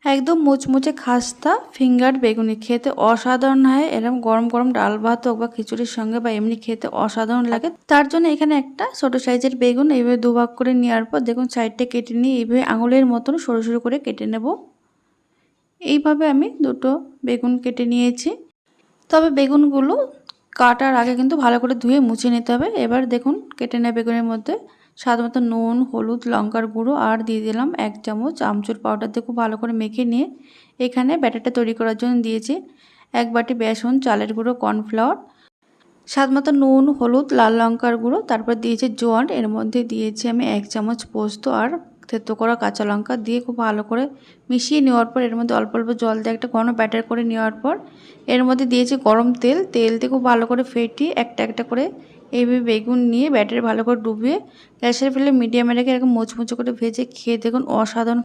একদম মুচমুচে খাস্তা ফিঙ্গার বেগুনি খেতে অসাধারণ হয়। এরকম গরম গরম ডাল ভাত হোক বা খিচুড়ির সঙ্গে বা এমনি খেতে অসাধারণ লাগে। তার জন্য এখানে একটা ছোট সাইজের বেগুন এইভাবে দুভাগ করে নেওয়ার পর দেখুন সাইডটা কেটে নিয়ে এইভাবে আঙুলের মতন সরু সরু করে কেটে নেব। এইভাবে আমি দুটো বেগুন কেটে নিয়েছি। তবে বেগুনগুলো কাটার আগে কিন্তু ভালো করে ধুয়ে মুছে নিতে হবে। এবার দেখুন কেটে নেওয়া বেগুনের মধ্যে স্বাদ মতো নুন, হলুদ, লঙ্কার গুঁড়ো আর দিয়ে দিলাম 1 চামচ আমচুর পাউডার দিয়ে খুব ভালো করে মেখে নিয়ে এখানে ব্যাটারটা তৈরি করার জন্য দিয়েছি 1 বাটি বেসন, চালের গুঁড়ো, কর্নফ্লাওয়ার, স্বাদ মতো নুন, হলুদ, লাল লঙ্কার গুঁড়ো, তারপর দিয়েছি জোয়ান, এর মধ্যে দিয়েছি আমি 1 চামচ পোস্ত আর থেতো করা কাঁচা লঙ্কা দিয়ে খুব ভালো করে মিশিয়ে নেওয়ার পর এর মধ্যে অল্প অল্প জল দিয়ে একটা ঘন ব্যাটার করে নেওয়ার পর এর মধ্যে দিয়েছি গরম তেল দিয়ে খুব ভালো করে ফেটিয়ে একটা একটা করে এইভাবে বেগুন নিয়ে ব্যাটারে ভালো করে ডুবিয়ে গ্যাসের ফ্লেম মিডিয়ামে রেখে এরকম মুচমুচে করে ভেজে খেয়ে দেখুন অসাধারণ